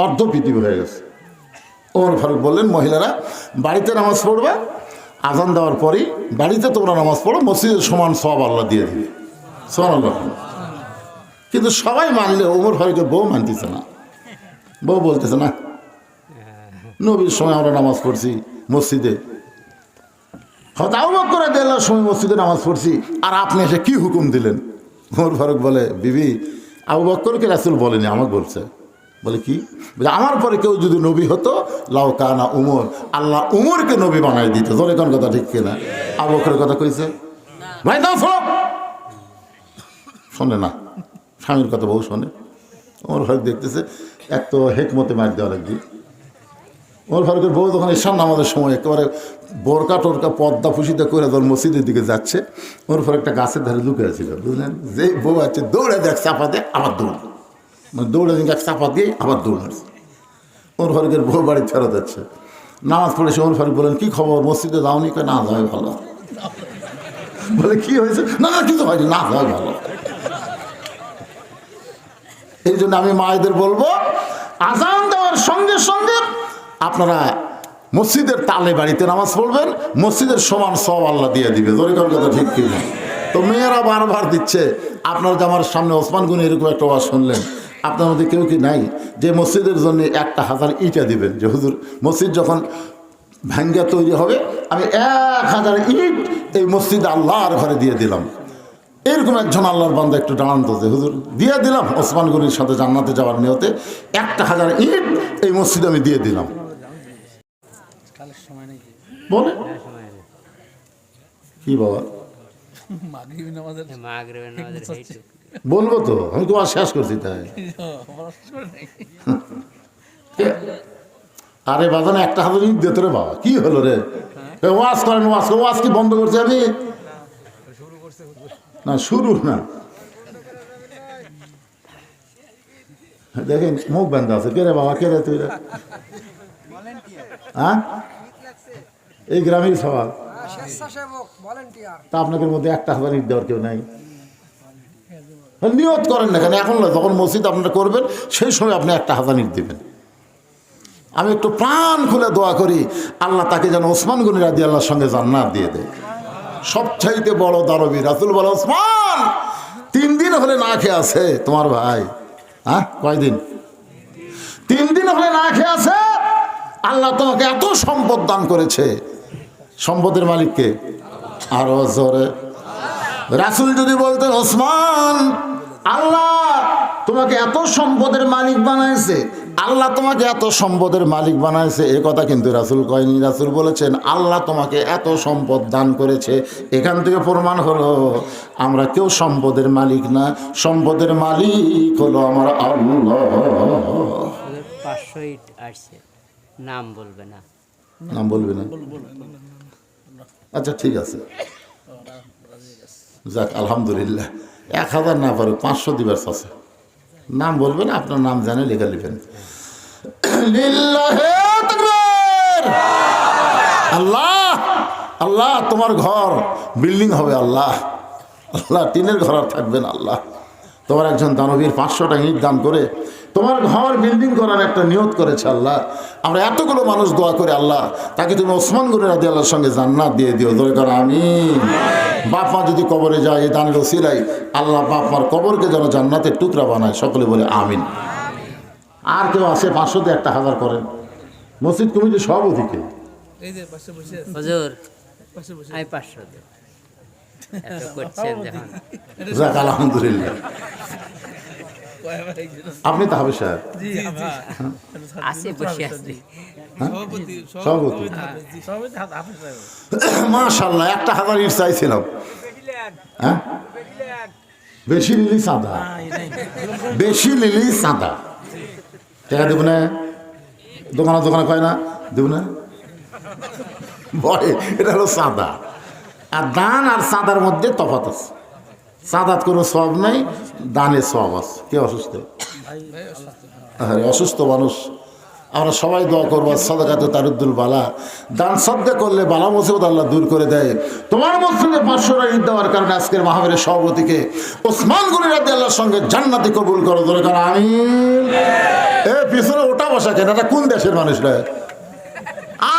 অর্ধ পৃথিবী হয়ে গেছে। ওমর ফারুক বললেন, মহিলারা বাড়িতে নামাজ পড়বা, আজান দেওয়ার পরই বাড়িতে তোমরা নামাজ পড়ো, মসজিদের সমান সওয়াব আল্লাহ দিয়ে দিবে। সুবহানাল্লাহ। কিন্তু সবাই মানলে ওমর ফারুকের বউ মানতেছে না। বউ বলতেছে না, নবীর সময় আমরা নামাজ পড়ছি মসজিদে, হয়তো আবু বকর রাদিয়াল্লাহু আনহুর সময় মসজিদে নামাজ পড়ছি, আর আপনি এসে কি হুকুম দিলেন? ওমর ফারুক বলে, বিবি, আবু বকরকে রাসূল বলেনি, আমাকে বলছে। বলে কি? বলে আমার পরে কেউ যদি নবী হতো, লাউ কানা উমর, আল্লাহ উমরকে নবী বানাই দিত। ধরে কোন কথা ঠিক কিনা? আবু বকরের কথা কইছে? ভাই দাও শোনো, শোনে না, স্বামীর কথা বউ শোনে। ওমর ফারুক দেখতেছে এক তো হেকমতে মার দেওয়া লাগবে। ওমর ফারুকের বউ তখন ঈশান নামাজের সময় একেবারে বোরকা টোরকা পর্দা ফুসিতে করে যখন মসজিদের দিকে যাচ্ছে, ওমর ফারুক একটা গাছের ধারে লুকিয়ে ছিল, বুঝলেন? যে বউ আছে দৌড়ে দেখ, চাপা দিয়ে আবার দৌড়, মানে দৌড়ে দেখ চাপা দিয়ে আবার দৌড় মারছে। ওমর ফারুকের বউ বাড়ি ফেরত যাচ্ছে, নামাজ পড়েছে। ওমর ফারুক বলেন, কি খবর, মসজিদে যাওনি? কয়, না যাওয়াই ভালো। বলে কি হয়েছে? না না কিছু হয়নি, না যাওয়াই ভালো। এই জন্য আমি মায়েদের বলবো, আজান দেওয়ার সঙ্গে সঙ্গে আপনারা মসজিদের তালে বাড়িতে নামাজ পড়বেন, মসজিদের সমান সওয়াব আল্লাহ দিয়ে দিবে। দরিকার কথা ঠিক কি না? তো মেয়েরা বারবার দিচ্ছে। আপনারা যে আমার সামনে ওসমান গনি এরকম একটা ওয়াজ শুনলেন, আপনার মধ্যে কেউ কি নাই যে মসজিদের জন্য 1000 ইটা দিবেন? যে হুজুর মসজিদ যখন ভাঙ্গা তৈরি হবে, আমি 1000 ইট এই মসজিদ আল্লাহর ঘরে দিয়ে দিলাম। এরকম একজন আল্লাহর বান্দা একটু দাঁড়ান তো, যে হুজুর দিয়ে দিলাম ওসমান গনির সাথে জান্নাতে যাওয়ার নিয়তে 1000 ইট এই মসজিদে আমি দিয়ে দিলাম। বলে কি বাবা বলবো তো, আমি তো আর শেষ করছি তাই। আরে বাজানে 1000 ইট দিতে রে বাবা, কি হলো রে? ওয়াজ করেন, ওয়াজ কি বন্ধ করছে? আমি না শুরু না, দেখেন মুখ বান্ধা আছে। কে রে বাবা, কে রে তুই? হ্যাঁ, এই গ্রামের সবার তা আপনাদের মধ্যে 1000 ইট দেওয়ার কেউ নাই? নিয়ত করেন না কেন? এখন না, যখন মসজিদ আপনারা করবেন সেই সময় আপনি 1000 ইট দেবেন। আমি একটু প্রাণ খুলে দোয়া করি, আল্লাহ তাকে যেন ওসমান গনি রাদিয়াল্লাহর সঙ্গে জান্নাত দিয়ে দেয়। সবচাইতে বড় দানবী রাসূল বলে, ওসমান 3 দিন হলে না খেয়ে আছে তোমার ভাই। হ্যাঁ, কয়দিন? 3 দিন হলে না খেয়ে আছে। আল্লাহ তোমাকে এত সম্পদ দান করেছে। সম্পদের মালিককে আরো জোরে রাসূল যদি বলতেন, ওসমান আল্লাহ তোমাকে এত সম্পদের মালিক বানাইছে, আল্লাহ তোমাকে এত সম্পদের মালিক বানাইছে, এ কথা কিন্তু রাসূল কয়নি। রাসূল বলেছেন, আল্লাহ তোমাকে এত সম্পদ দান করেছে। এখান থেকে প্রমাণ হলো আমরা কেউ সম্পদের মালিক না, সম্পদের মালিক হলো আমার আল্লাহ। 500 ইট আসছে, নাম বলবে না। নাম বলবে না? আচ্ছা ঠিক আছে, যাক আলহামদুলিল্লাহ। 1000 না পারে 500 দিবার আছে, নাম বলবেন, আপনার নাম জানে লেখা লিখেন। আল্লাহ আল্লাহ তোমার ঘর বিল্ডিং হবে আল্লাহ, আল্লাহ টিনের ঘর আর থাকবেন আল্লাহ। তোমার একজন দানবীর 500টা ইট দান করে তোমার ঘর বিল্ডিং করার একটা নিয়ত করেছে আল্লাহ। আমরা এতগুলো মানুষ দোয়া করে, আল্লাহ তাকে তুমি ওসমান গনি রাদিয়াল্লাহর সঙ্গে জান্নাত দিয়ে দিও। দোয়া করে আমিন। বাপ মা যদি কবরে যায়, এই দানের ওসিলায় আল্লাহ বাপ মার কবরকে যেন জান্নাতের টুকরা বানায়। সকলে বলে আমিন। আর কেউ আছে 500তে 1000 করেন? মসজিদ কমিটির সভাপতিকে হুজুর আমি 500 দেব, এত করছেন যখন। যাক আলহামদুলিল্লাহ। আপনি তো হবে স্যার আসে বসে আসছি সভাপতি। মাশাআল্লাহ, 1000 ইট চাইছিলাম। হ্যাঁ, বেশি নিলি চাঁদা, বেশি নিলি চাঁদা। টাকা দেব না, দোকানে দোকানে কয় না দেব না, ভয়। এটা হলো চাঁদা। আর দান আর চাঁদার মধ্যে তফাৎ আছে। চাঁদাত কোনো সওয়াব নাই, দানের সওয়াব আছে। কে অসুস্থ? অসুস্থ মানুষ আমরা সবাই দোয়া করবো, সাদাকাতে তারুদ্দুল বালা। দান সাদকা করলে বালা মুসিবত আল্লাহ দূর করে দেয়। তোমার মসজিদে 500টা ইট দেওয়ার কারণে আজকের মাহফিলের সভাপতিকে ওসমান গনি রাদিয়াল্লাহর সঙ্গে জান্নাতে কবুল করো। দরকার আমিন। এ পিছনে ওটা বসা কেন? এটা কোন দেশের মানুষ রে?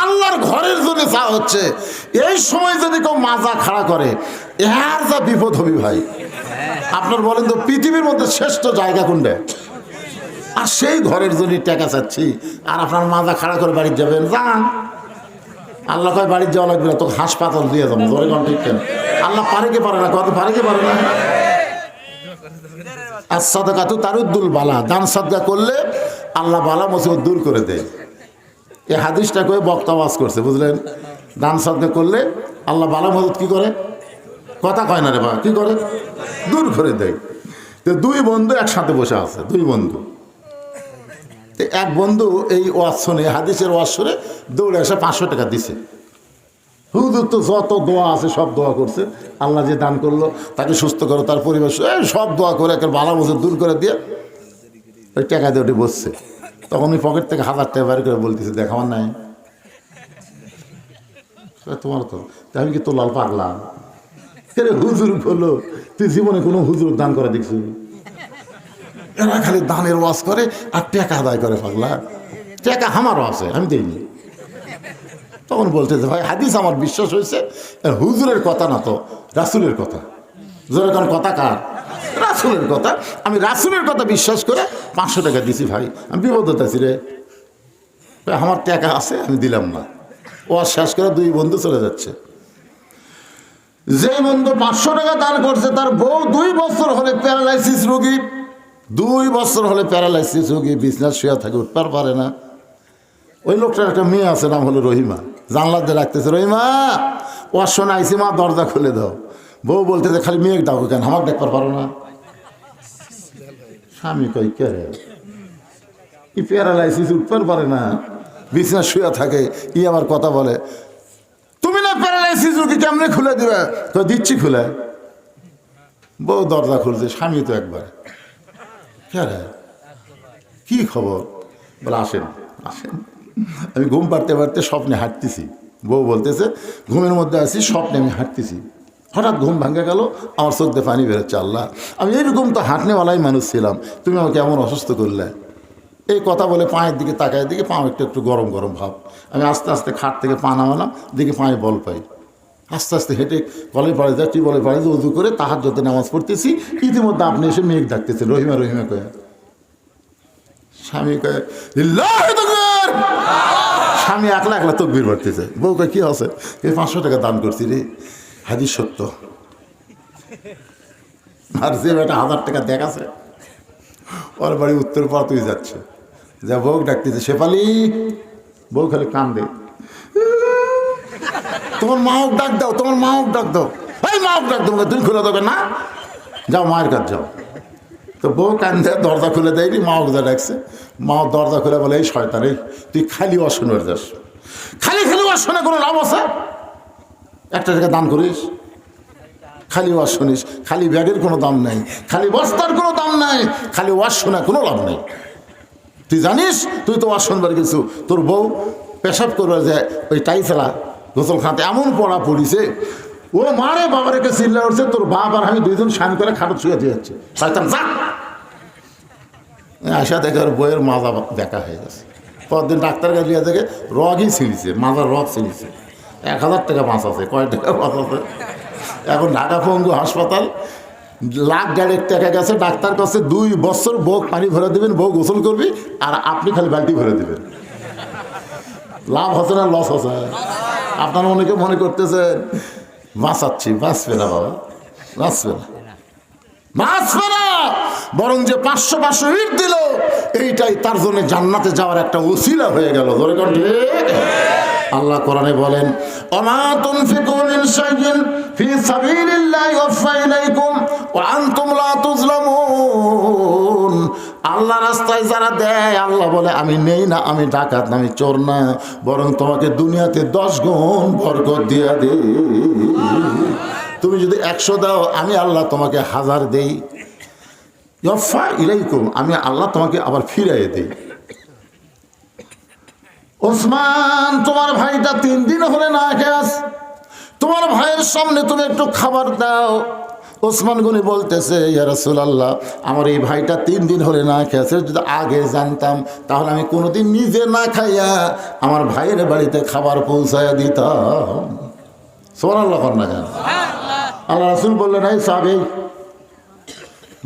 আল্লাহর ঘরের জন্য চা হচ্ছে। এই সময় যদি কেউ মাজা খাড়া করে, এর যা বিপদ হবি ভাই। আপনার বলেন তো পৃথিবীর মধ্যে শ্রেষ্ঠ জায়গা কোনটা? আর সেই ঘরের জন্য টাকা চাচ্ছি, আর আপনার মাজা খাড়া করে বাড়ি যাবেন? যান, আল্লাহ কয় বাড়ির যাওয়া লাগবে না, তোকে হাসপাতাল দিয়ে যাবো। ধরে কোন ঠিক কেন? আল্লাহ পারে কি পারে না? কত পারে কি পারে না? আর সাদাকা তো তারুদ্দুল বালা, দান সাদকা করলে আল্লাহ বালা মুসিবত দূর করে দেয়। এই হাদিসটা করে বক্তা ওয়াজ করছে, বুঝলেন? দান সাদকা করলে আল্লাহ বালা মদত কি করে? কথা কয় না রে বা, কি করে? দূর করে দেয়। তো দুই বন্ধু একসাথে বসে আছে, দুই বন্ধু। এক বন্ধু এই ওয়াজ শুনে, হাদিসের ওয়াজ শুনে দৌড়ে এসে 500 টাকা দিছে। হুজুর তো যত দোয়া আছে সব দোয়া করছে, আল্লাহ যে দান করলো তাকে সুস্থ করো, তার পরিবেশ সব দোয়া করে একটা ভালো মজুর দূর করে দিয়ে ওই টাকা দিয়ে ওটি বসছে। তখন ওই পকেট থেকে 1000 টাকা বের করে বলতেছে, দেখ আমার নাই। তোমার তো আমি কি তো লাল পাগলা? হুজুর হলো, তুই জীবনে কোনো হুজুর দান করে দেখছি? এরা খালি দানের ওয়াজ করে আর টাকা আদায় করে পাগলা। টাকা আমারও আছে, আমি দিইনি। তখন বলতেছে, ভাই হাদিস আমার বিশ্বাস হয়েছে, হুজুরের কথা না তো রাসূলের কথা। জোরে কোন কথা কার? রাসূলের কথা। আমি রাসূলের কথা বিশ্বাস করে 500 টাকা দিছি। ভাই আমি বিপদে আছি রে, আমার টাকা আছে, আমি দিলাম না। ওয়াজ শেষ করে দুই বন্ধু চলে যাচ্ছে। যে বন্ধু 500 টাকা দান করছে, তার বউ 2 বছর হলে প্যারালাইসিস রোগী। 2 বছর হলে প্যারালাইসিস রোগী, বিছনা শুয়ে থাকে, উঠতে পারে না। ওই লোকটার একটা মেয়ে আছে, নাম হলো রহিমা। জানলা দিয়ে রাখতেছে, রহিমা ওয়াজ শোনা আইসি মা, দরজা খুলে দাও। বউ বলতেছে, খালি মেয়ে ডাকো কেন, আমাকে দেখতে পারো না? স্বামী কই, কে রে? কি প্যারালাইসিস, উঠতে পারে না, বিছনা শুয়ে থাকে, ই আবার কথা বলে। তুমি না প্যারালাইসিস রোগী, কেমনে খুলে দিবে? তো দিচ্ছি খুলে। বউ দরজা খুলছে, স্বামী তো একবার, কে রে, কি খবর? বলে, আসেন আসেন। আমি ঘুম পাড়তে পারতে স্বপ্নে হাঁটতেছি। বউ বলতেছে, ঘুমের মধ্যে আছি, স্বপ্নে আমি হাঁটতেছি। হঠাৎ ঘুম ভাঙে গেল, আমার চোখ দিয়ে পানি বেরোচ্ছে। আল্লাহ, আমি এরকম তো হাঁটনেওয়ালাই মানুষ ছিলাম, তুমি আমাকে এমন অসুস্থ করলে। এই কথা বলে পায়ের দিকে তাকায়, দিকে পা একটু একটু গরম গরম ভাব। আমি আস্তে আস্তে খাট থেকে পা নামালাম, দিকে পায়ে বল পাই। আস্তে আস্তে হেঁটে কলে পাড়ে যায়, টিউবওয়েলের পাড়ে যে উজু করে তাহাজ্জুদের নামাজ পড়তেছি। ইতিমধ্যে আপনি এসে মেঘ ডাকতেছে, রহিমা রহিমা কয়ে। স্বামী কয়ে, লিল্লাহি তাকবীর। স্বামী একলা একলা তকবীর পড়তেছে। বউ কয়, কি আছে? এই 500 টাকা দান করছি রে, হাদিস সত্য। আর যে বেটা 1000 টাকা দেখাছে, ওর বাড়ি উত্তর পাড়া তুই যাচ্ছে, যা বউ ডাকতেছে, শেফালি। বউ খালি কান্দে, তোমার মা হোক ডাক দাও, তোমার মা হোক ডাক দাও। এই মা হোক ডাক দাও, তুমি খুলে দেবে না? যাও মায়ের কাছে যাও। তো বউ কান্দে, দরজা খুলে দেয়নি, মা হোক যা ডাকছে। মা দরজা খুলে বলে, এই শয়তান, এই তুই খালি অশোনের যাস, খালি খালি অশোনে কোনো লাভ আছে? 1 টাকা দান করিস, খালি ওয়াজ শুনিস, খালি ব্যাগের কোনো দাম নাই, খালি বস্তার কোনো দাম নাই, খালি ওয়াজ শোনা কোনো লাভ নেই। তুই জানিস তুই তো ওয়াজ শুনবার কিছু, তোর বউ পেশাব করবার যায় ওই টাইফেলা গোসল খাতে এমন পড়া পড়িছে, ও মারে বাবা রেখে চিল্লা উঠছে, তোর বাপ আর আমি 2 জন স্নান করে খাটো ছুঁয়ে দিয়ে যাচ্ছে। শয়তান যা। আশা দেখে ওর বইয়ের মাজা দেখা হয়ে গেছে। পরদিন ডাক্তার কাছে গিয়ে দেখে রগই ছিঁড়িছে, মাজার রগ ছিঁড়িছে। 1000 টাকা মাছ আছে, কয় টাকা মাছ আছে? এখন ঢাকা পঙ্গু হাসপাতাল, লাখ 1.5 টাকা গেছে ডাক্তার কাছে। 2 বছর বউ পানি ভরে দেবেন, বউ গোসল করবি, আর আপনি খালি বালতি ভরে দেবেন। লাভ হচ্ছে না লস হচ্ছে? আপনারা অনেকে মনে করতেছেন বাঁচাচ্ছি, বাঁচবে না বাবা, বাঁচবে না, বাঁচবে না। বরং যে 500 ইট দিল, এইটাই তার জন্য জান্নাতে যাওয়ার একটা ওসিলা হয়ে গেল। ধরে কোন ঠিক? আল্লাহ কোরআনে বলেন, ওমা তুনফিকু মিন শাইইন ফি সাবিলিল্লাহি ওয়াফা ইলাইকুম ওয়া আনতুম লা তুজলামুন। আল্লাহ রাস্তায় যারা দেয়, আল্লাহ বলে আমি নেই না, আমি ডাকাত না, আমি চোর না, বরং তোমাকে দুনিয়াতে 10 গুণ বরকত দিয়ে দেই। তুমি যদি 100 দাও, আমি আল্লাহ তোমাকে 1000 দেই। ওয়াফা ইলাইকুম, আমি আল্লাহ তোমাকে আবার ফিরিয়ে দেই। ওসমান, তোমার ভাইটা 3 দিন হলে না খেয়ে আস, তোমার ভাইয়ের সামনে তুমি একটু খাবার দাও, ওসমান গনি বলতেছে, ইয়া রাসূলুল্লাহ, আমার এই ভাইটা 3 দিন হলে না খেয়েছে, যদি আগে জানতাম তাহলে আমি কোনোদিন নিজে না খাইয়া আমার ভাইয়ের বাড়িতে খাবার পৌঁছায়া দিতাম। সুবহানাল্লাহ না জান। আল্লাহ রাসূল বললেন, এই সাহাবী,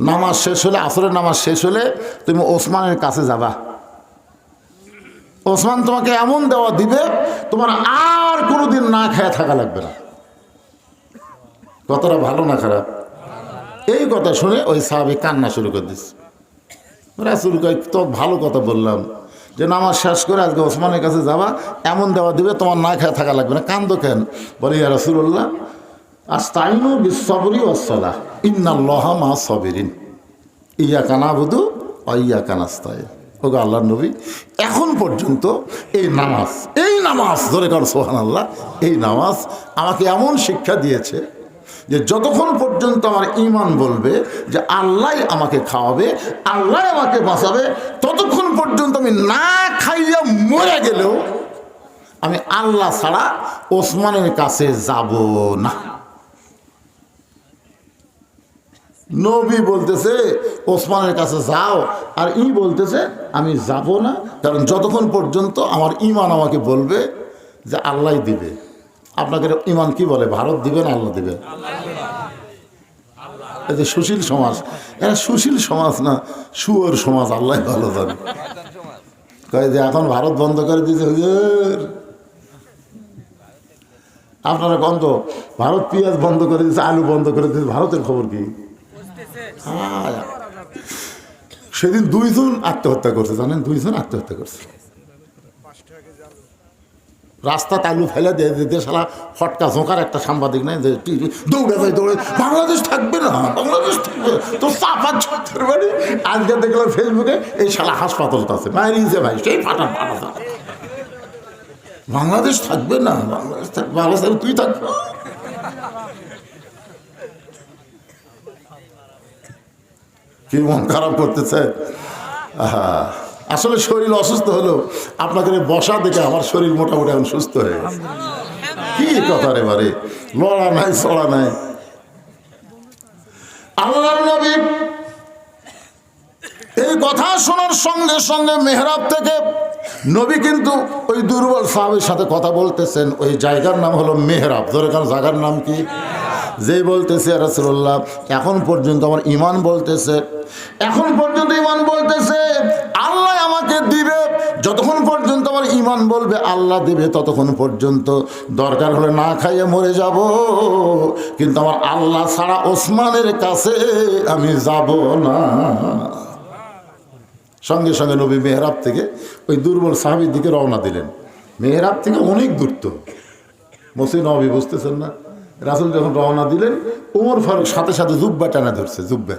নামাজ শেষ হলে, আসরের নামাজ শেষ হলে তুমি ওসমানের কাছে যাবা। ওসমান তোমাকে এমন দেওয়া দিবে, তোমার আর কোনোদিন না খেয়ে থাকা লাগবে না। কতটা ভালো না খারাপ? এই কথা শুনে ওই সাহাবী কান্না শুরু করে দিচ্ছে। রাসূল কয়, তো ভালো কথা বললাম যে নামাজ শেষ করে আজকে ওসমানের কাছে যাবা, এমন দেওয়া দিবে তোমার না খেয়ে থাকা লাগবে না। কান্দো কেন? বলি, ইয়া রাসূলুল্লাহ, আস্তাইনু বিস-সাবরি ওয়াস-সালাহ, ইন্নাল্লাহা মা'আস সাবিরিন, ইয়াকা না'বুদু ওয়া ইয়াকা নাস্তাইন। ওগো আল্লাহর নবী, এখন পর্যন্ত এই নামাজ ধরে কর সুবহানাল্লাহ, এই নামাজ আমাকে এমন শিক্ষা দিয়েছে যে যতক্ষণ পর্যন্ত আমার ঈমান বলবে যে আল্লাহ আমাকে খাওয়াবে, আল্লাহ আমাকে বাঁচাবে, ততক্ষণ পর্যন্ত আমি না খাইয়া মরে গেলেও আমি আল্লাহ ছাড়া ওসমানের কাছে যাব না। নবী বলতেছে ওসমানের কাছে যাও, আর ই বলতেছে আমি যাব না, কারণ যতক্ষণ পর্যন্ত আমার ঈমান আমাকে বলবে যে আল্লাহ দিবে। আপনাকে ঈমান কি বলে? ভারত দিবে না আল্লাহ দিবে? এই যে সুশীল সমাজ, এরা সুশীল সমাজ না, সুয়র সমাজ, আল্লাহ ভালো জানে। কয় যে এখন ভারত বন্ধ করে দিয়েছে হুজুর। আপনারা গন্ধ, ভারত পেঁয়াজ বন্ধ করে দিয়েছে, আলু বন্ধ করে দিয়েছে, ভারতের খবর কি? সেদিন 2 জন আত্মহত্যা করছে, জানেন? 2 জন আত্মহত্যা করছে। রাস্তা তালু ফেলে দিয়ে দিতে সারা ফটকা ঝোঁকার একটা সাংবাদিক নাই যে দৌড়ে যায়, দৌড়ে, বাংলাদেশ থাকবে না, বাংলাদেশ থাকবে তো চাপা ছত্রের বাড়ি। আজকে দেখলাম ফেসবুকে এই শালা হাসপাতালটা আছে বাইরে ভাই, সেই ফাটা ফাটা, বাংলাদেশ থাকবে না, বাংলাদেশ থাকবে, বাংলাদেশ তুই থাকবে। কি মন খারাপ করতেছে? আসলে শরীর অসুস্থ হলো, আপনাকে বসা দেখে আমার শরীর মোটামুটি এখন সুস্থ হয়ে গেছে। কি কথা রে বারে, লড়া নাই চড়া নাই। আল্লাহর নবী এই কথা শোনার সঙ্গে সঙ্গে মেহরাব থেকে নবী কিন্তু ওই দুর্বল সাহাবীর সাথে কথা বলতেছেন। ওই জায়গার নাম হলো মেহরাব। ধরে কারণ জায়গার নাম কি? যেই বলতেছে রাসূলুল্লাহ, এখন পর্যন্ত আমার ঈমান বলতেছে, এখন পর্যন্ত ঈমান বলতেছে আল্লাহ আমাকে দিবে, যতক্ষণ পর্যন্ত আমার ঈমান বলবে আল্লাহ দিবে ততক্ষণ পর্যন্ত দরকার হলে না খাইয়ে মরে যাব, কিন্তু আমার আল্লাহ ছাড়া ওসমানের কাছে আমি যাব না। সঙ্গে সঙ্গে নবী মেহরাব থেকে ওই দুর্বল সাহাবীর দিকে রওনা দিলেন। মেহরাব থেকে অনেক দূর তো, মসজিদ নববী, বুঝতেছেন না? রাসূল যখন রওনা দিলেন, ওমর ফারুক সাথে সাথে জুব্বা টানা ধরছে। জুব্বা,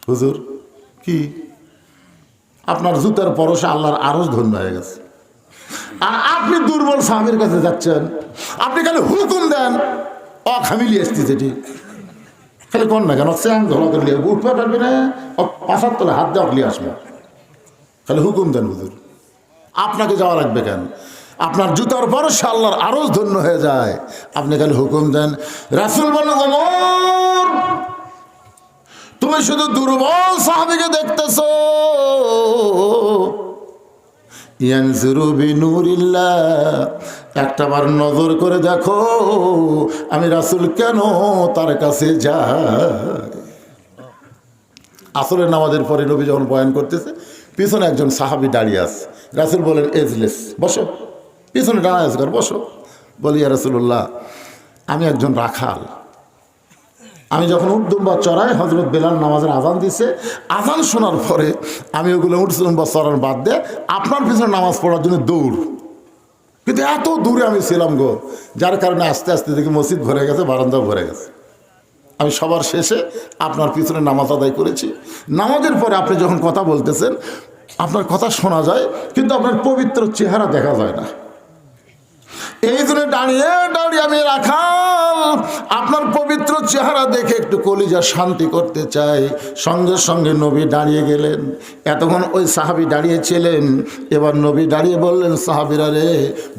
হুজুর কি আপনার জুতার পরশে আল্লাহর আরশ ধন্য হয়ে গেছে, আর আপনি দুর্বল সাহাবীর কাছে যাচ্ছেন, আপনি খালি হুকুম দেন, অখামিলি আসতেছে, ঠিক খালি কোন না কেন চ্যাং ধরা করলে উঠতে পারবি না, পাশার তলে হাত দেওয়া নিয়ে আসবে, খালি হুকুম দেন হুজুর। আপনাকে যাওয়া লাগবে কেন? আপনার জুতার পরশে আল্লাহর আরশ ধন্য হয়ে যায়, আপনি খালি হুকুম দেন। রাসূল বললেন, ওমর, তুমি শুধু দুর্বল সাহাবীকে দেখতেছো, ইয়ানজুরু বিনুরিল্লাহ, একটাবার নজর করে দেখো আমি রাসূল কেন তার কাছে যাই। আসরের নামাজের পরে নবী যখন বয়ান করতেছে, পিছনে একজন সাহাবী দাঁড়িয়ে আছে। রাসূল বলেন, এজলেস, বসো, পিছনে দাঁড়ায় আছে, বসো। বলি, ইয়া রাসূলুল্লাহ, আমি একজন রাখাল, আমি যখন উঠতুম বা চড়াই, হযরত বেলাল নামাজের আজান দিছে, আজান শোনার পরে আমি ওগুলো উঠছিলাম বা চড়ার বাদ দিয়ে আপনার পিছনে নামাজ পড়ার জন্য দৌড়, কিন্তু এত দূরে আমি ছিলাম গো, যার কারণে আস্তে আস্তে দেখি মসজিদ ভরে গেছে, বারান্দাও ভরে গেছে। আমি সবার শেষে আপনার পিছনে নামাজ আদায় করেছি। নামাজের পরে আপনি যখন কথা বলতেছেন, আপনার কথা শোনা যায়, কিন্তু আপনার পবিত্র চেহারা দেখা যায় না। এই জন্য দাঁড়িয়ে দাঁড়িয়ে আমি রাখাল আপনার পবিত্র চেহারা দেখে একটু কলিজা শান্তি করতে চাই। সঙ্গে সঙ্গে নবী দাঁড়িয়ে গেলেন। এতক্ষণ ওই সাহাবী দাঁড়িয়েছিলেন, এবার নবী দাঁড়িয়ে বললেন, সাহাবীরা রে,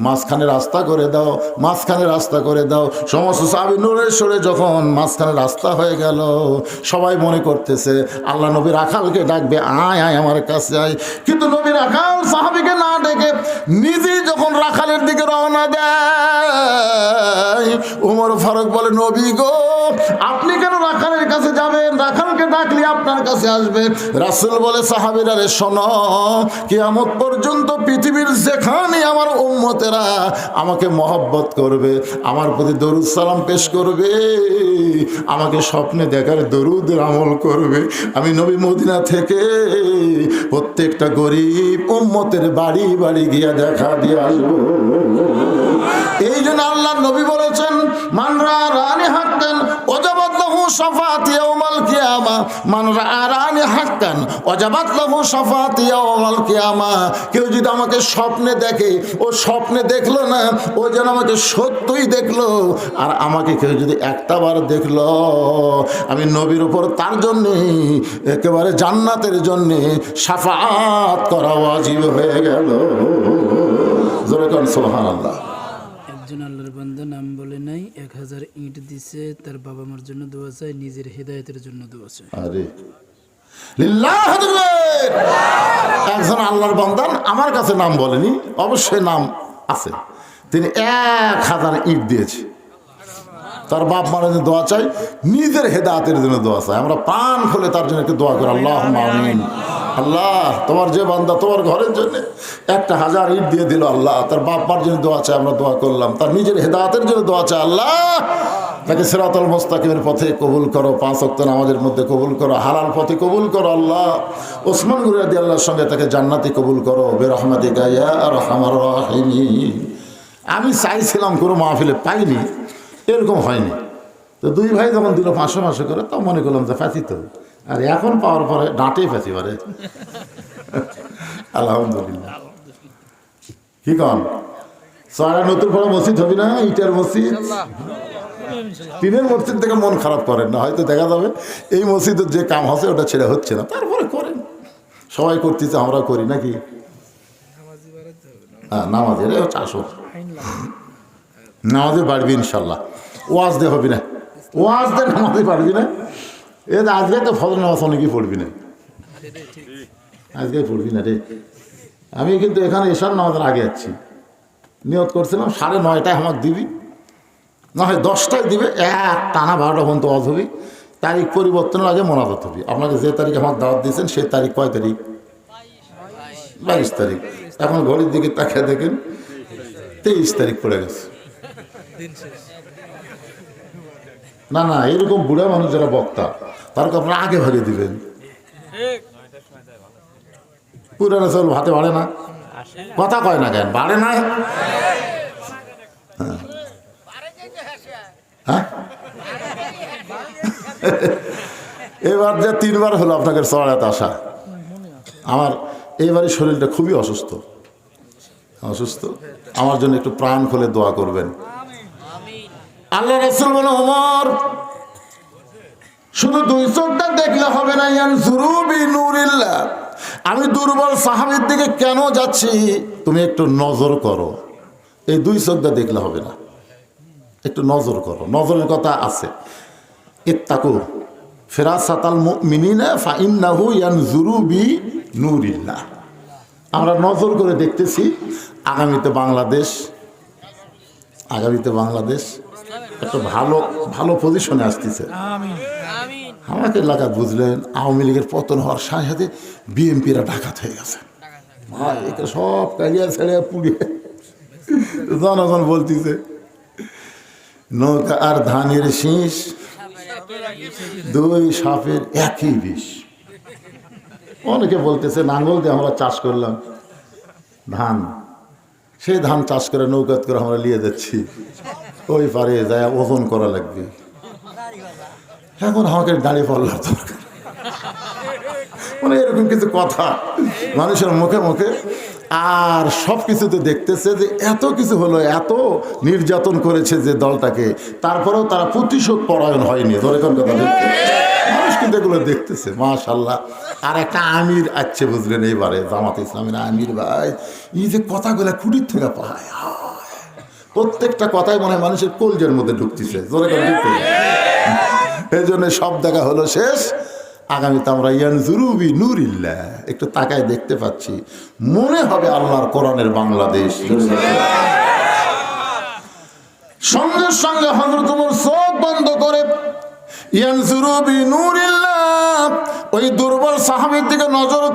মাঝখানে রাস্তা করে দাও, মাঝখানে রাস্তা করে দাও। সমস্ত সাহাবী নড়ে সরে যখন মাঝখানে রাস্তা হয়ে গেল, সবাই মনে করতেছে আল্লাহ নবী রাখালকে ডাকবে, আয় আয় আমার কাছে আয়। কিন্তু নবী রাখাল সাহাবীকে না ডেকে নিজেই যখন রাখালের দিকে রওনা দেয়, ওমর ফারুক বলে, নবী গো, আপনি কেন রাখালের কাছে যাবেন? রাখালকে ডাকলে আপনার কাছে আসবে। রাসূল বলে, সাহাবীরা রে শোনো, কিয়ামত পর্যন্ত পৃথিবীর যেখানে আমার উম্মতেরা আমাকে মহব্বত করবে, আমার প্রতি দরুদ সালাম পেশ করবে, আমাকে স্বপ্নে দেখার দরুদের আমল করবে, আমি নবী মদিনা থেকে প্রত্যেকটা গরিব উম্মতের বাড়ি বাড়ি গিয়া দেখা দিয়ে আসবো। এই জন্য আল্লাহ নবী বলেছেন, মান রাআনি হাক্কান ওয়াজাবাত লাহু শাফাআতি ইয়াউমাল কিয়ামা, মান রাআনি হাক্কান ওয়াজাবাত লাহু শাফাআতি ইয়াউমাল কিয়ামা। কেউ যদি আমাকে স্বপ্নে দেখে, ও স্বপ্নে দেখলো না, ও যেন আমাকে সত্যই দেখলো। আর আমাকে কেউ যদি একটাবার দেখলো, আমি নবীর উপর তার জন্যে একেবারে জান্নাতের জন্যে শাফাআত করা ওয়াজিব হয়ে গেল। জোরে কোন সুবহানাল্লাহ। একজন আল্লাহর বান্দা নাম বলে নাই, 1000 ইট দিছে, তার বাবা মার জন্য দোয়া চায়, নিজের হেদায়েতের জন্য দোয়া চায়। আরে লিল্লাহ তাকবীর। একজন আল্লাহর বান্দা আমার কাছে নাম বলেনি, অবশ্যই নাম আছে, তিনি 1000 ইট দিয়েছে, তার বাপ মার জন্য দোয়া চাই, নিজের হেদায়েতের জন্য দোয়া চাই। আমরা প্রাণ খুলে তার জন্য একটু দোয়া করি, আল্লাহুম্মা আমিন। আল্লাহ, তোমার যে বান্দা তোমার ঘরের জন্য 1000 ইট দিয়ে দিল, আল্লাহ তার বাপ মার জন্য দোয়া চাই, আমরা দোয়া করলাম, তার নিজের হেদায়েতের জন্য দোয়া চাই, আল্লাহ তাকে সিরাতাল মুস্তাকিমের পথে কবুল করো, 5 ওয়াক্ত নামাজের মধ্যে কবুল করো, হালাল পথে কবুল করো, আল্লাহ ওসমান গনি রাদিয়াল্লাহুর সঙ্গে তাকে জান্নাতি কবুল করো, বিরহমাতিকা ইয়া আরহামার রাহিমিন। আমি চাইছিলাম কোনো মাহফিলে পাইনি, এরকম হয়নি। তো দুই ভাই যখন দিল 500 করে, তো মনে করলাম যে ফাঁসি তো, আর এখন পাওয়ার পরে ডাঁটেই ফাঁসি পারে। আলহামদুলিল্লাহ। কি কন সারা নতুন করে মসজিদ হবি না, ইটার মসজিদ, টিনের মসজিদ থেকে মন খারাপ করেন না, হয়তো দেখা যাবে এই মসজিদের যে কাম হচ্ছে ওটা ছেড়ে হচ্ছে না, তারপরে করেন, সবাই করতেছে, আমরা করি নাকি? হ্যাঁ, নামাজের হচ্ছে আসল, নামাজে বাড়বি ইনশাল্লাহ। ওয়াজ দে হবি না, ওয়াজ দে নামাজে পারবি না। আজকে তো ফজর নামাজ অনেকেই পড়বি না, আজকে পড়বি না রে। আমি কিন্তু এখানে এশার নামাজের আগে যাচ্ছি, নিয়ত করছিলাম 9:30 আমাকে দিবি, না হয় 10টায় দিবে, এক টানা 12টা পর্যন্ত ওয়াজ হবি। তারিখ পরিবর্তনের আগে মোনাজাত হবি। আপনাকে যে তারিখ আমাকে দাওয়াত দিয়েছেন সেই তারিখ কয় তারিখ? 22 তারিখ। এখন ঘড়ির দিকে তাকিয়ে দেখেন 23 তারিখ পড়ে গেছে। না না, এরকম বুড়া মানুষ যারা বক্তা, তারকে আপনারা আগে ভাগে দিবেন। পুরানো চল ভাতে বাড়ে না, কথা কয় না কেন, বাড়ে না? হ্যাঁ, এবার যে 3বার হলো আপনাকে চড়াতে আসা। আমার এইবারই শরীরটা খুবই অসুস্থ, আমার জন্য একটু প্রাণ খুলে দোয়া করবেন। আল্লাহ রাসূল বলে, ওমর শুধু 2 চোখটা দেখলে হবে না, ইয়ানজুরু বিনুরিল্লাহ, আমি দুর্বল সাহাবীর দিকে কেন যাচ্ছি তুমি একটু নজর করো। এই 2 চোখটা দেখলে হবে না, একটু নজর করো। নজরের কথা আছে, ইত্তাকু ফিরাসাতাল মুমিনিনা ফাইন্নাহু ইয়ানজুরু বিনুরিল্লাহ। আমরা নজর করে দেখতেছি আগামীতে বাংলাদেশ একটা ভালো পজিশনে আসতেছে। আমাকে এলাকা বুঝলেন, আওয়ামী লীগের পতন হওয়ার সাথে সাথে বিএনপিরা ডাকাত হয়ে গেছে, ভাই এটা সব কালিয়া ছেড়ে পুড়িয়ে জনগণ বলতেছে নৌকা আর ধানের শীষ, 2 সাপের একই বিষ। অনেকে বলতেছে নাঙ্গল দিয়ে আমরা চাষ করলাম ধান, সেই ধান চাষ করে নৌকাত করে আমরা নিয়ে যাচ্ছি, ওই পারে যায় ওজন করা লাগবে। এখন আমাকে দাঁড়িয়ে পড়লাম দরকার, মানে এরকম কিছু কথা মানুষের মুখে মুখে আর সব কিছুতে দেখতেছে যে এত কিছু হলো, এত নির্যাতন করেছে যে দলটাকে, তারপরেও তারা প্রতিশোধ পরায়ণ হয়নি। ধরে কোন কথা দেখতে মানুষ কিন্তু এগুলো দেখতেছে, মাশাল্লাহ। আর একটা আমির আছে বুঝলেন এইবারে জামাত ইসলামের আমির ভাই, এই যে কথাগুলো খুঁটির থেকে পায়, প্রত্যেকটা কথাই মনে হয় মানুষের কলজের মধ্যে ঢুকতেছে। ধরে কোন দেখতে এই জন্য সব দেখা হলো শেষ। আগামীতে আমরা ইয়ানজুরুবি নূরিল্লাহ একটু তাকায় দেখতে পাচ্ছি, মনে হবে আল্লাহর কোরআনের বাংলাদেশ। সঙ্গে সঙ্গে হযরত ওমর চোখ বন্ধ করে ইয়ানজুরুবি নূরিল্লাহ ওই দুর্বল সাহাবীর দিকে নজর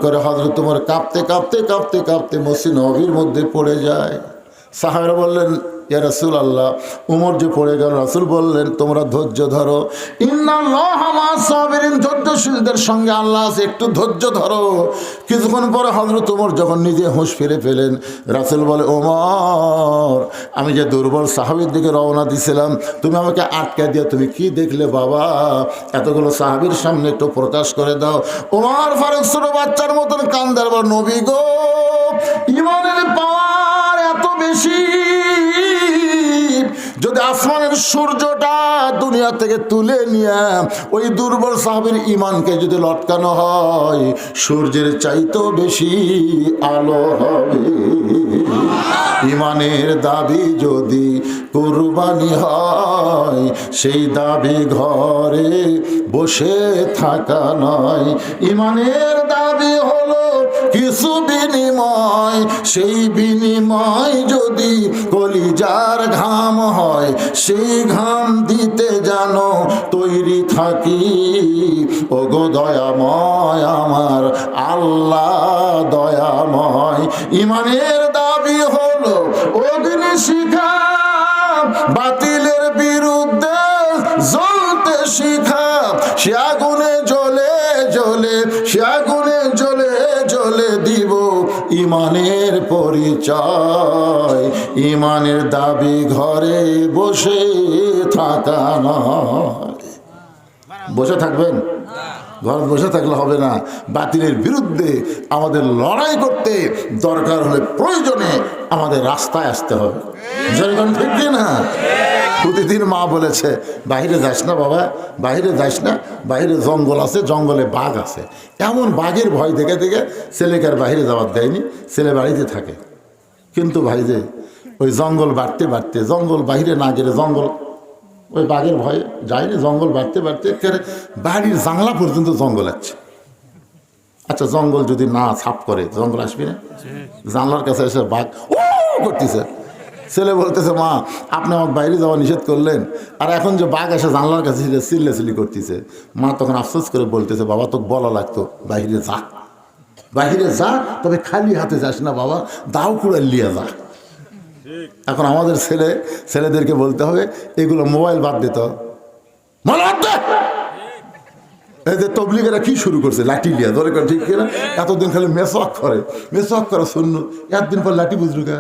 করে হযরত ওমর কাঁপতে কাঁপতে কাঁপতে কাঁপতে মসজিদ নববীর মধ্যে পড়ে যায়। সাহাবারা বললেন, ইয়া রাসূলুল্লাহ, উমর যে পড়ে গেল। রাসূল বললেন, তোমরা ধৈর্য ধরো, ইন্নাল্লাহা মা'আস সাবিরিন, ধৈর্যশীলদের সঙ্গে আল্লাহ আছে, একটু ধৈর্য ধরো। কিছুক্ষণ পরে হযরত ওমর যখন নিজে হুঁশ ফিরে পেলেন, রাসূল বলে, ওমর, আমি যে দুর্বল সাহাবীর দিকে রওনা দিছিলাম, তুমি আমাকে আটকে দিয়ে তুমি কি দেখলে বাবা? এতগুলো সাহাবীর সামনে একটু প্রকাশ করে দাও। ওমর ফারুক ছোট বাচ্চার মতন কান্দার, বল, নবী গো, ঈমানের পাওয়ার এত বেশি, যদি আসমানের সূর্যটা দুনিয়া থেকে তুলে নিয়ে ওই দুর্বল সাহাবীর ঈমানকে যদি লটকানো হয়, সূর্যের চাইতেও বেশি আলো হবে। ঈমানের দাবি যদি কুরবানি হয়, সেই দাবি ঘরে বসে থাকা নয়। ঈমানের দাবি হলো কিছু বিনিময়, সেই বিনিময় যদি কলিজার ঘাম হয়, সেই ঘাম দিতে জানো তৈরি থাকি। ওগো দয়াময় আমার আল্লাহ দয়াময়। ঈমানের দাবি হলো অগ্নি শিখা, বাতিলের বিরুদ্ধে জ্বলতে শিখা, সে আগুনে জ্বলে জ্বলে, সে আগুনে জ্বলে জ্বলে দিব ঈমানের পরিচয়। ঈমানের দাবি ঘরে বসে থাকা নয়। বসে থাকবেন? ঘর বসে থাকলে হবে না, বাতিলের বিরুদ্ধে আমাদের লড়াই করতে দরকার হলে প্রয়োজনে আমাদের রাস্তায় আসতে হবে। যেরকম ঠিক না? প্রতিদিন মা বলেছে, বাইরে যাস না বাবা, বাইরে যাস না, বাইরে জঙ্গল আছে, জঙ্গলে বাঘ আছে। এমন বাঘের ভয় দেখে দেখে ছেলেকে আর বাইরে যাওয়ার দেয়নি, ছেলে বাড়িতে থাকে। কিন্তু ভাই যে ওই জঙ্গল বাড়তে বাড়তে, জঙ্গল বাইরে না গেলে জঙ্গল ওই বাঘের ভয়ে যায়নি, জঙ্গল বাড়তে বাড়তে বাড়ির জানলা পর্যন্ত জঙ্গল আছে। আচ্ছা, জঙ্গল যদি না ছাপ করে জঙ্গল আসবে না? জানলার কাছে এসে বাঘ ও করতেছে। ছেলে বলতেছে, মা আপনি আমার বাইরে যাওয়া নিষেধ করলেন, আর এখন যে বাঘ এসে জানলার কাছে চিল্লাচিল্লি করতেছে। মা তখন আফসোস করে বলতেছে, বাবা তোকে বলা লাগতো বাইরে যা, বাইরে যা, তবে খালি হাতে যাস না বাবা, দাও কুড়াল লিয়ে যা। এখন আমাদের ছেলেদেরকে বলতে হবে এগুলো মোবাইল বাদ দিত। এই যে তবলিগেরা কি শুরু করছে, লাঠি লিয়া, ধরে ঠিক কিনা? এতদিন খালি মেসওয়াক করে শূন্য, একদিন পর লাঠি বুঝলু কা?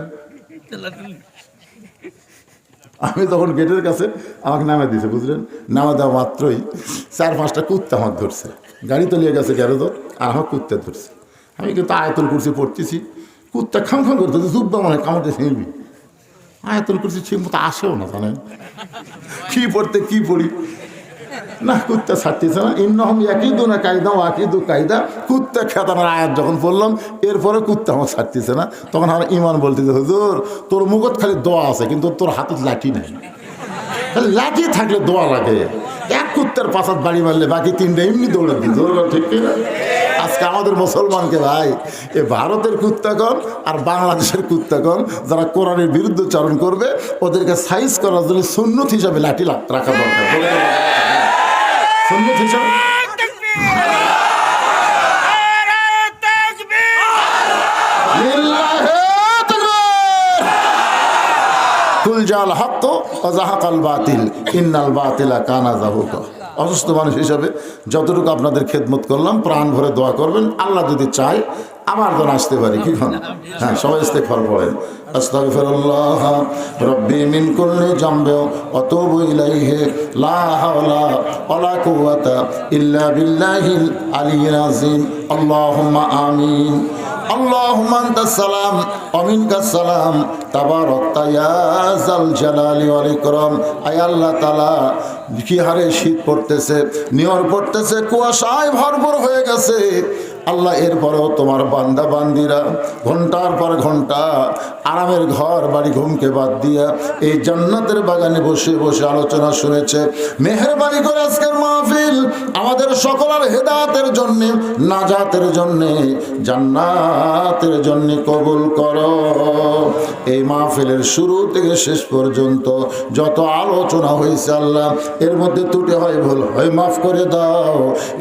আমি তখন গেটের কাছে আমাকে নামে দিয়েছে, বুঝলেন? নামা দেওয়া মাত্রই 4-5টা কুত্তা আমাকে ধরছে, গাড়ি তো নিয়ে গেছে গ্যারেজ, আর আমার কুত্তা ধরছে। আমি কিন্তু আয়াতুল কুরসি পড়তেছি, কুত্তা খাম খাম করতে জুব্বা মনে কামড়ে ছিঁড়বি। আয়াতুল কুরসি ঠিক মতো আসেও না, জানেন কি পড়তে কি পড়ি না, কুত্তা ছাড়তেছে না। ইন্নহম ইয়াকিদু না কায়দা ওয়াকিদু কায়দা, কুত্তা খেতানোর আয়াত যখন পড়লাম, এরপরে কুত্তা আমার ছাড়তেছে না। তখন আমার ইমান বলতেছে, হুজুর তোর মুখত খালি দোয়া আছে, কিন্তু তোর হাতে লাঠি নেই। লাঠি থাকলে দোয়া লাগে। এক কুত্তার পাশাত বাড়ি মারলে বাকি 3টা এমনি দৌড়ে দিত, ঠিক কিনা? আজকে আমাদের মুসলমানকে ভাই এ ভারতের কুত্তাগণ আর বাংলাদেশের কুত্তাগণ যারা কোরআনের বিরুদ্ধে চারণ করবে, ওদেরকে সাইজ করার জন্য সুন্নত হিসাবে লাঠি রাখা দরকার। সুন্নত হিসাবে কুল জাল হক ওয়া যাহাকাল বাতিল ইন্নাল বাতিলা কানা যাহুকা। অসুস্থ মানুষ হিসাবে যতটুকু আপনাদের খেদমত করলাম প্রাণ ভরে দোয়া করবেন, আল্লাহ যদি চায় আবার যেন আসতে পারি। কি খান? হ্যাঁ, সবাই ইস্তেগফার পড়েন। আস্তাগফিরুল্লাহ রব্বি মিন কুল্লি জামবি ওয়া তুবু ইলাইহি লা হাওলা ওয়ালা কুওয়াতা ইল্লা বিল্লাহিল আলিয়্যিল আযীম। আল্লাহুম্মা আমিন। আল্লাহুম্মা আনতাস সালাম ওয়া মিনকাস সালাম তাবারাকতা ইয়া যাল জালালি ওয়াল ইকরাম। আয় আল্লাহ তাআলা, কি হারে শীত পড়তেছে, নিয়র পড়তেছে, কুয়াশায় ভরপুর হয়ে গেছে আল্লাহ। এরপরেও তোমার বান্দা বান্দিরা ঘন্টার পর ঘন্টা আরামের ঘর বাড়ি ঘুমকে বাদ দিয়া এই জান্নাতের বাগানে বসে বসে আলোচনা শুনেছে। মেহেরবানি করে আজকের মাহফিল আমাদের সকলের হেদায়েতের জন্য, নাজাতের জন্য, জান্নাতের জন্য কবুল করো। এই মাহফিলের শুরু থেকে শেষ পর্যন্ত যত আলোচনা হয়েছে আল্লাহ, এর মধ্যে ত্রুটি হয়, ভুল হয়, মাফ করে দাও।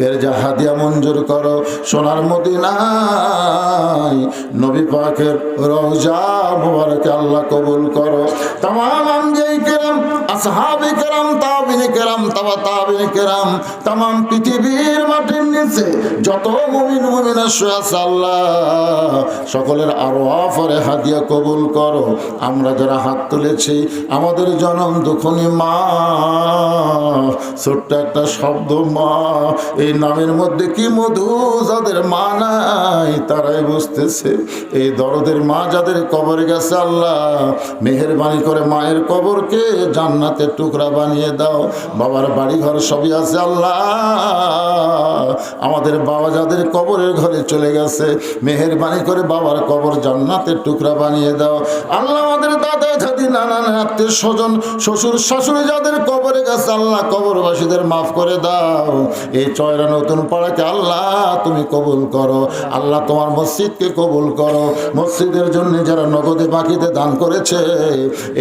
এর যা হাদিয়া মঞ্জুর করো সোনার মদিনায় নবী পাকের রওজা মুবারকে আল্লাহ কবুল করো। तमाम আম্বিয়ায়ে কেরাম, আসহাবে কেরাম, তাবিঈনে কেরাম, তাবিঈনে কেরাম, तमाम পৃথিবীর মাটির নিচে যত মুমিন মুমিনা শুয়ে আছে আল্লাহ, সকলের আরওয়াফের হাদিয়া কবুল করো। আমরা যারা হাত তুলেছি আমাদের জনম দুঃখনী মা, ছোট্ট একটা শব্দ মা, এই নামের মধ্যে কি মধু, যাদের মা নাই তারাই বুঝতেছে। এই দরদের মা যাদের কবরে গেছে আল্লাহ, মেহেরবানি করে মায়ের কবরকে জান্নাতের টুকরা বানিয়ে দাও। বাবার বাড়ি ঘর সবই আছে আল্লাহ, আমাদের বাবা যাদের কবরের ঘরে চলে গেছে, মেহেরবানি করে বাবার কবর জান্নাতের টুকরা বানিয়ে দাও আল্লাহ। আমাদের দাদা দাদি নানা আত্মীয় স্বজন শ্বশুর শাশুড়ি যাদের কবরে গেছে আল্লাহ, কবরবাসীদের মাফ করে দাও। এই চয়রা নতুন পাড়াকে আল্লাহ তুমি কবুল করো আল্লাহ, তোমার মসজিদকে কবুল করো। মসজিদের জন্য যারা নগদে বাকিতে দান করেছে,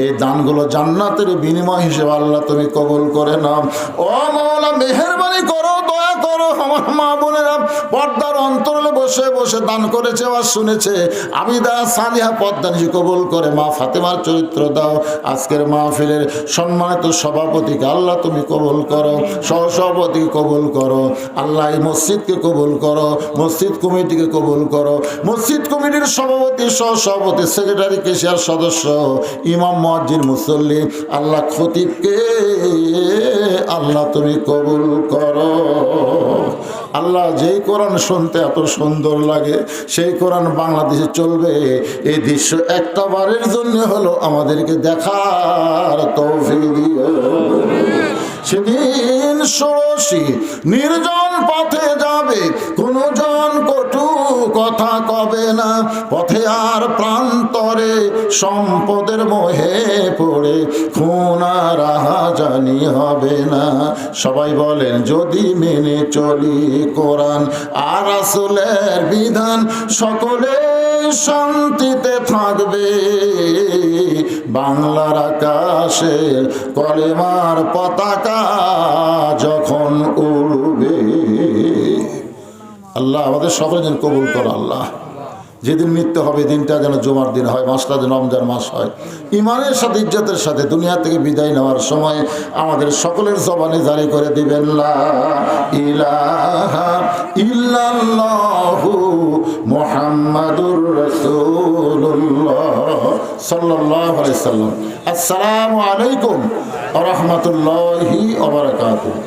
এই দানগুলো জান্নাতের বিনিময় হিসেবে আল্লাহ তুমি কবুল করে নাও। ও মাওলা, মেহেরবানি করো, দয়া করো। আমার মা বোনেরা পর্দার অন্তরালে বসে বসে দান করেছে আর শুনেছে, আবিদা সালিহা পদ্মানিশি কবুল করে মা ফাতেমার চরিত্র দাও। আজকের মাহফিলের সম্মানিত সভাপতিকে আল্লাহ তুমি কবুল করো, সহসভাপতিকে কবুল করো আল্লাহ, এই মসজিদকে কবুল করো, মসজিদ কমিটিকে কবুল করো, মসজিদ কমিটির সভাপতি, সহসভাপতি, সেক্রেটারি, কেশিয়ার সদস্য, ইমাম, মুয়াজ্জিন, মুসল্লি আল্লাহ, খতিবকে আল্লাহ তুমি কবুল করো আল্লাহ। যেই কোরআন শুনতে এত সুন্দর লাগে সেই কোরআন বাংলাদেশে চলবে, এই দৃশ্য একটা বারের জন্য হলো আমাদেরকে দেখার তৌফিক দিও। সেদিন ষোড়শী নির্জন পথে যাবে, কোনো জন কটু কথা কবে না, পথে আর প্রান্তরে সম্পদের মোহে পড়ে খুন আর রাহাজানি হবে না। সবাই বলেন, যদি মেনে চলি কোরআন আর রাসূলের বিধান, সকলে শান্তিতে থাকবে। বাংলার আকাশে কলেমার পতাকা যখন উড়বে। আল্লাহ আমাদের সকলের জন্য কবুল করো আল্লাহ। যেদিন মৃত্যু হবে দিনটা যেন জুমার দিন হয়, মাসটা যেন রমজান মাস হয়। ইমানের সাথে ইজ্জতের সাথে দুনিয়া থেকে বিদায় নেওয়ার সময় আমাদের সকলের জবানে জারি করে দিবেন, লা ইলাহা ইল্লাল্লাহু মুহাম্মাদুর রাসূলুল্লাহ সাল্লাল্লাহু আলাইহি সাল্লাম। আসসালামু আলাইকুম ওয়া রাহমাতুল্লাহি ওয়া বারাকাতুহু।